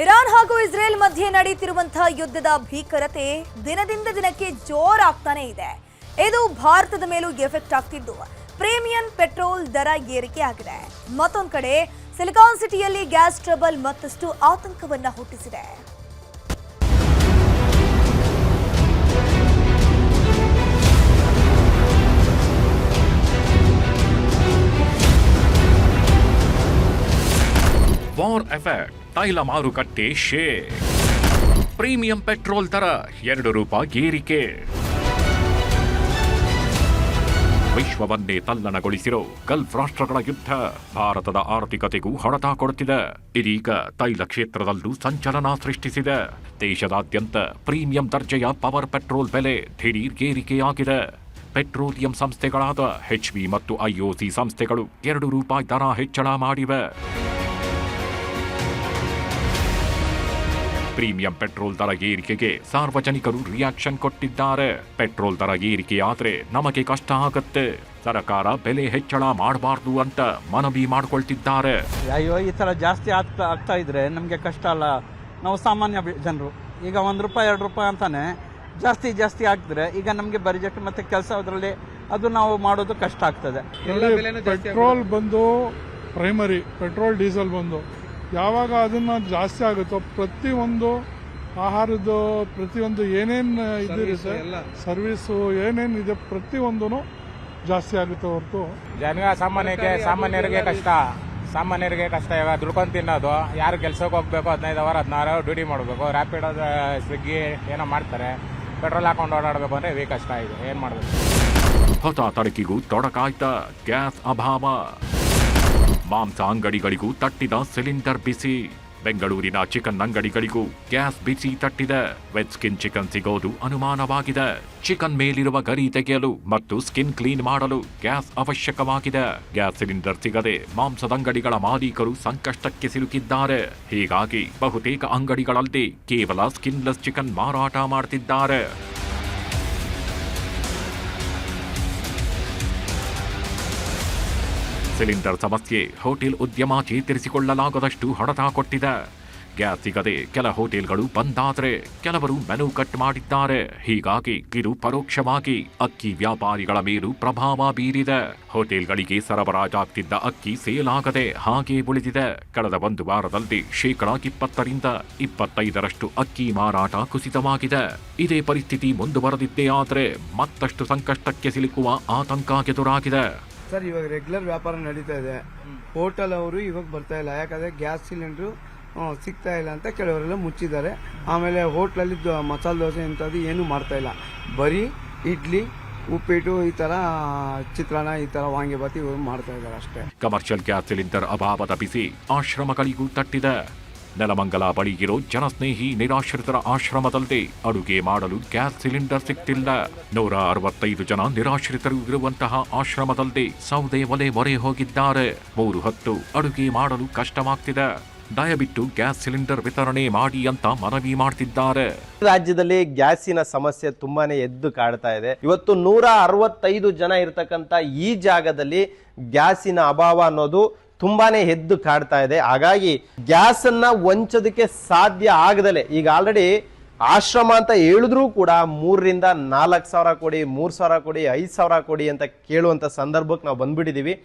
Iran ಹಾಗೂ Israel ಮಧ್ಯೆ ನಡೆಯುತ್ತಿರುವಂತಹ ಯುದ್ಧದ ಭೀಕರತೆ ದಿನದಿಂದ ದಿನಕ್ಕೆ ಜೋರಾಗ್ತಾನೆ ಇದೆ. ಇದು ಭಾರತದ ಮೇಲೂ ಎಫೆಕ್ಟ್ ಆಗ್ತಿದ್ದು ಪ್ರೀಮಿಯಂ ಪೆಟ್ರೋಲ್ ದರ ಏರಿಕೆ ಆಗಿದೆ. ಮತ್ತೊಂದು ಕಡೆ ಸಿಲಿಕಾನ್ ಸಿಟಿಯಲ್ಲಿ ಗ್ಯಾಸ್ ಟ್ರಬಲ್ ಮತ್ತಷ್ಟು ಆತಂಕವನ್ನ ಹುಟ್ಟಿಸಿದೆ. ವಾರ್ ಎಫೆಕ್ಟ್, ತೈಲ ಮಾರುಕಟ್ಟೆ ಶೇಕ್, ಪ್ರೀಮಿಯಂ ಪೆಟ್ರೋಲ್ ದರ ₹2 ಏರಿಕೆ. ವಿಶ್ವವನ್ನೇ ತಲ್ಲಣಗೊಳಿಸಿರೋ ಗಲ್ಫ್ ರಾಷ್ಟ್ರಗಳ ಯುದ್ಧ ಭಾರತದ ಆರ್ಥಿಕತೆಗೂ ಹೊಡೆತ ಕೊಡುತ್ತಿದೆ. ಇದೀಗ ತೈಲ ಕ್ಷೇತ್ರದಲ್ಲೂ ಸಂಚಲನ ಸೃಷ್ಟಿಸಿದೆ. ದೇಶದಾದ್ಯಂತ ಪ್ರೀಮಿಯಂ ದರ್ಜೆಯ ಪವರ್ ಪೆಟ್ರೋಲ್ ಬೆಲೆ ದಿಢೀರ್ ಏರಿಕೆಯಾಗಿದೆ. ಪೆಟ್ರೋಲಿಯಂ ಸಂಸ್ಥೆಗಳಾದ HB ಮತ್ತು IOC ಸಂಸ್ಥೆಗಳು ₹2 ದರ ಹೆಚ್ಚಳ ಮಾಡಿವೆ. ಪ್ರೀಮಿಯಂ ಪೆಟ್ರೋಲ್ ದರ ಏರಿಕೆಗೆ ಸಾರ್ವಜನಿಕರು ರಿಯಾಕ್ಷನ್ ಕೊಟ್ಟಿದ್ದಾರೆ. ಪೆಟ್ರೋಲ್ ದರ ಏರಿಕೆಯಾದ್ರೆ ನಮಗೆ ಕಷ್ಟ ಆಗತ್ತೆ, ಸರ್ಕಾರ ಬೆಲೆ ಹೆಚ್ಚಳ ಮಾಡಬಾರ್ದು ಅಂತ ಮನವಿ ಮಾಡಿಕೊಳ್ತಿದ್ದಾರೆ. ಅಯ್ಯೋ, ಈ ತರ ಜಾಸ್ತಿ ಆಗ್ತಾ ಇದ್ರೆ ನಮಗೆ ಕಷ್ಟ ಅಲ್ಲ? ನಾವು ಸಾಮಾನ್ಯ ಜನರು ಈಗ ₹1 ₹2 ಅಂತಾನೆ ಜಾಸ್ತಿ ಆಗ್ತಿದ್ರೆ ಈಗ ನಮಗೆ ಬಜೆಟ್ ಮತ್ತೆ ಕೆಲಸ ಅದರಲ್ಲಿ ಅದು ನಾವು ಮಾಡೋದು ಕಷ್ಟ ಆಗ್ತದೆ. ಪೆಟ್ರೋಲ್ ಬಂದು ಪ್ರೈಮರಿ, ಪೆಟ್ರೋಲ್ ಡೀಸೆಲ್ ಬಂದು ಯಾವಾಗ ಅದನ್ನ ಜಾಸ್ತಿ ಆಗುತ್ತೋ ಪ್ರತಿಯೊಂದು ಆಹಾರದ್ದು ಪ್ರತಿಯೊಂದು ಏನೇನು ಇದಿರುತ್ತೆ ಸರ್ವಿಸು ಏನೇನಿದೆ ಪ್ರತಿಯೊಂದೂ ಜಾಸ್ತಿ ಆಗುತ್ತೆ ಹೊರತು ಸಾಮಾನ್ಯರಿಗೆ ಕಷ್ಟ. ಇವಾಗ ದುಡ್ಕೊಂಡು ತಿನ್ನೋದು, ಯಾರು ಕೆಲ್ಸಕ್ಕೆ ಹೋಗ್ಬೇಕು 15 ಅವರ್ 16 ಅವರ್ ಡ್ಯೂಟಿ ಮಾಡಬೇಕು, ರ್ಯಾಪಿಡ್ ಸ್ವಿಗ್ಗಿ ಏನೋ ಮಾಡ್ತಾರೆ, ಪೆಟ್ರೋಲ್ ಹಾಕೊಂಡು ಓಡಾಡಬೇಕು ಅಂದ್ರೆ ಇವೇ ಕಷ್ಟ ಇದೆ. ಏನ್ ಮಾಡಬೇಕು? ಹೊಸ ತಡಕಿಗೂ ತೊಡಕಾಯ್ತ ಗ್ಯಾಸ್ ಅಭಾವ. ಮಾಂಸ ಅಂಗಡಿಗಳಿಗೂ ತಟ್ಟಿದ ಸಿಲಿಂಡರ್ ಬಿಸಿ. ಬೆಂಗಳೂರಿನ ಚಿಕನ್ ಅಂಗಡಿಗಳಿಗೂ ಗ್ಯಾಸ್ ಬಿಸಿ ತಟ್ಟಿದೆ. ವೆಜ್ ಸ್ಕಿನ್ ಚಿಕನ್ ಸಿಗೋದು ಅನುಮಾನವಾಗಿದೆ. ಚಿಕನ್ ಮೇಲಿರುವ ಗರಿ ತೆಗೆಯಲು ಮತ್ತು ಸ್ಕಿನ್ ಕ್ಲೀನ್ ಮಾಡಲು ಗ್ಯಾಸ್ ಅವಶ್ಯಕವಾಗಿದೆ. ಗ್ಯಾಸ್ ಸಿಲಿಂಡರ್ ಸಿಗದೆ ಮಾಂಸದಂಗಡಿಗಳ ಮಾಲೀಕರು ಸಂಕಷ್ಟಕ್ಕೆ ಸಿಲುಕಿದ್ದಾರೆ. ಹೀಗಾಗಿ ಬಹುತೇಕ ಅಂಗಡಿಗಳಲ್ಲಿ ಕೇವಲ ಸ್ಕಿನ್ಲೆಸ್ ಚಿಕನ್ ಮಾರಾಟ ಮಾಡ್ತಿದ್ದಾರೆ. ಸಿಲಿಂಡರ್ ಸಮಸ್ಯೆ ಹೋಟೆಲ್ ಉದ್ಯಮ ಚೇತರಿಸಿಕೊಳ್ಳಲಾಗದಷ್ಟು ಹೊಡೆತ ಕೊಟ್ಟಿದೆ. ಗ್ಯಾಸ್ ಸಿಗದೆ ಕೆಲ ಹೋಟೆಲ್ಗಳು ಬಂದಾದ್ರೆ ಕೆಲವರು ಮೆನು ಕಟ್ ಮಾಡಿದ್ದಾರೆ. ಹೀಗಾಗಿ ಇದು ಪರೋಕ್ಷವಾಗಿ ಅಕ್ಕಿ ವ್ಯಾಪಾರಿಗಳ ಮೇಲೂ ಪ್ರಭಾವ ಬೀರಿದೆ. ಹೋಟೆಲ್ಗಳಿಗೆ ಸರಬರಾಜಾಗ್ತಿದ್ದ ಅಕ್ಕಿ ಸೇಲ್ ಆಗದೆ ಹಾಗೆ ಉಳಿದಿದೆ. ಕಳೆದ 1 ವಾರದಲ್ಲಿ %20 - 25% ಅಕ್ಕಿ ಮಾರಾಟ ಕುಸಿತವಾಗಿದೆ. ಇದೇ ಪರಿಸ್ಥಿತಿ ಮುಂದುವರೆದಿದ್ದೇ ಆದ್ರೆ ಮತ್ತಷ್ಟು ಸಂಕಷ್ಟಕ್ಕೆ ಸಿಲುಕುವ ಆತಂಕ ಎದುರಾಗಿದೆ. ಸರ್, ಇವಾಗ ರೆಗ್ಯುಲರ್ ವ್ಯಾಪಾರ ನಡೀತಾ ಇದೆ. ಹೋಟೆಲ್ ಅವರು ಇವಾಗ ಬರ್ತಾ ಇಲ್ಲ, ಯಾಕಂದ್ರೆ ಗ್ಯಾಸ್ ಸಿಲಿಂಡ್ರು ಸಿಗ್ತಾ ಇಲ್ಲ ಅಂತ ಕೆಲವರೆಲ್ಲ ಮುಚ್ಚಿದ್ದಾರೆ. ಆಮೇಲೆ ಹೋಟ್ಲಲ್ಲಿ ಮಸಾಲೆ ದೋಸೆ ಇಂಥದ್ದು ಏನು ಮಾಡ್ತಾ ಇಲ್ಲ, ಬರೀ ಇಡ್ಲಿ, ಉಪ್ಪಿಟ್ಟು, ಈ ತರ ಚಿತ್ರಾನ್ನ, ಈ ತರ ವಾಂಗಿಬಾತಿ ಇವರು ಮಾಡ್ತಾ ಇದ್ದಾರೆ ಅಷ್ಟೇ. ಕಮರ್ಷಿಯಲ್ ಗ್ಯಾಸ್ ಸಿಲಿಂಡರ್ ಅಭಾವದ ಬಿಸಿ ಆಶ್ರಮಗಳಿಗೂ ತಟ್ಟಿದೆ. ನೆಲಮಂಗಲ ಬಳಿ ಇರೋ ಜನಸ್ನೇಹಿ ನಿರಾಶ್ರಿತರ ಆಶ್ರಮದಲ್ಲಿ ಅಡುಗೆ ಮಾಡಲು ಗ್ಯಾಸ್ ಸಿಲಿಂಡರ್ ಸಿಗ್ತಿಲ್ಲ. 165 ಜನ ನಿರಾಶ್ರಿತರು ಇರುವಂತಹ ಆಶ್ರಮದಲ್ಲಿ ಸೌದೆ ಒಲೆ ಮೊರೆ ಹೋಗಿದ್ದಾರೆ. 3 ಹೊತ್ತು ಅಡುಗೆ ಮಾಡಲು ಕಷ್ಟವಾಗ್ತಿದೆ. ದಯವಿಟ್ಟು ಗ್ಯಾಸ್ ಸಿಲಿಂಡರ್ ವಿತರಣೆ ಮಾಡಿ ಅಂತ ಮನವಿ ಮಾಡ್ತಿದ್ದಾರೆ. ರಾಜ್ಯದಲ್ಲಿ ಗ್ಯಾಸಿನ ಸಮಸ್ಯೆ ತುಂಬಾನೇ ಎದ್ದು ಕಾಡ್ತಾ ಇದೆ. ಇವತ್ತು 165 ಜನ ಇರತಕ್ಕಂತ ಈ ಜಾಗದಲ್ಲಿ ಗ್ಯಾಸಿನ ಅಭಾವ ಅನ್ನೋದು ತುಂಬಾನೇ ಎದ್ದು ಕಾಡ್ತಾ ಇದೆ. ಹಾಗಾಗಿ ಗ್ಯಾಸ್ ಅನ್ನ ವಂಚೋದಕ್ಕೆ ಸಾಧ್ಯ ಆಗದಲೆ ಈಗ ಆಲ್ರೆಡಿ ಆಶ್ರಮ ಅಂತ ಹೇಳಿದ್ರು ಕೂಡ 3 ರಿಂದ 4 ಸಾವಿರ ಕೊಡಿ, 3 ಸಾವಿರ ಕೊಡಿ, 5 ಸಾವಿರ ಕೊಡಿ ಅಂತ ಕೇಳುವಂತ ಸಂದರ್ಭಕ್ಕೆ ನಾವು ಬಂದ್ಬಿಟ್ಟಿದೀವಿ.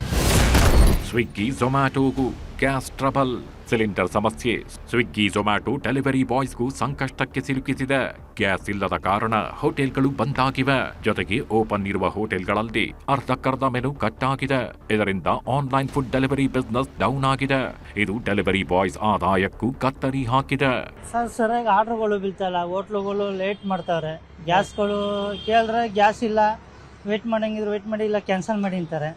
ಸ್ವಿಗ್ಗಿ ಝೊಮ್ಯಾಟೋಗೂ ಗ್ಯಾಸ್ ಟ್ರಬಲ್. ಸಿಲಿಂಡರ್ ಸಮಸ್ಯೆ ಸ್ವಿಗ್ಗಿ ಝೊಮ್ಯಾಟೊ ಡೆಲಿವರಿ ಬಾಯ್ಸ್ಗೂ ಸಂಕಷ್ಟಕ್ಕೆ ಸಿಲುಕಿಸಿದೆ. ಗ್ಯಾಸ್ ಇಲ್ಲದ ಕಾರಣ ಹೋಟೆಲ್ಗಳು ಬಂದಾಗಿವೆ. ಜೊತೆಗೆ ಓಪನ್ ಇರುವ ಹೋಟೆಲ್ಗಳಲ್ಲಿ ಅರ್ಧಕ್ಕರ್ಧ ಮೆನು ಕಟ್ ಆಗಿದೆ. ಇದರಿಂದ online food delivery business down ಆಗಿದೆ. ಇದು ಡೆಲಿವರಿ ಬಾಯ್ಸ್ ಆದಾಯಕ್ಕೂ ಕತ್ತರಿ ಹಾಕಿದೆ. ಸರಿಯಾಗಿ ಆರ್ಡರ್ಗಳು ಬೀಳ್ತಲ್ಲ, ಹೋಟ್ಲುಗಳು ಲೇಟ್ ಮಾಡ್ತಾರೆ. ಗ್ಯಾಸ್ಗಳು ಕೇಳಿದ್ರೆ ಗ್ಯಾಸ್ ಇಲ್ಲ, ವೇಟ್ ಮಾಡಂಗಿದ್ರೆ ವೇಟ್ ಮಾಡಿ, ಇಲ್ಲ ಕ್ಯಾನ್ಸಲ್ ಮಾಡಿ ಅಂತಾರೆ.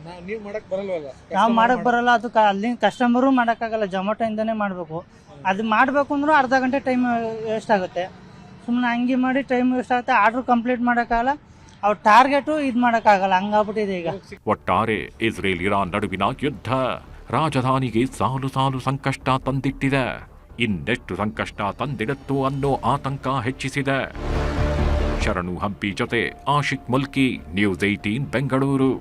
ನಾವು ಮಾಡಕ್ ಬರಲ್ಲ, ಅದು ಅಲ್ಲಿ ಕಸ್ಟಮರು ಮಾಡೋಕ್ಕಾಗಲ್ಲ, ಜೊಮ್ಯಾಟೊ ಇಂದನೇ ಮಾಡಬೇಕು. ಅದು ಮಾಡಬೇಕು ಅಂದ್ರೂ ಅರ್ಧ ಗಂಟೆ ಟೈಮ್ ವೇಸ್ಟ್ ಆಗುತ್ತೆ. ಸುಮ್ಮನೆ ಹಂಗೆ ಮಾಡಿ ಟೈಮ್ ವೇಸ್ಟ್ ಆಗುತ್ತೆ, ಆರ್ಡರ್ ಕಂಪ್ಲೀಟ್ ಮಾಡೋಕ್ಕಾಗಲ್ಲ, ಅವ್ರ ಟಾರ್ಗೆಟು ಇದು ಮಾಡೋಕ್ಕಾಗಲ್ಲ, ಹಂಗಾಗ್ಬಿಟ್ಟಿದೆ ಈಗ. ಒಟ್ಟಾರೆ ಇಸ್ರೇಲ್ ಇರಾನ್ ನಡುವಿನ ಯುದ್ಧ ರಾಜಧಾನಿಗೆ ಸಾಲು ಸಾಲು ಸಂಕಷ್ಟ ತಂದಿಟ್ಟಿದೆ. ಇನ್ನೆಷ್ಟು ಸಂಕಷ್ಟ ತಂದಿಡುತ್ತೋ ಅನ್ನೋ ಆತಂಕ ಹೆಚ್ಚಿಸಿದೆ. ಶರಣು ಹಂಪಿ ಜೊತೆ ಆಶಿಕ್ ಮುಲ್ಕಿ, ನ್ಯೂಸ್ 18 ಬೆಂಗಳೂರು.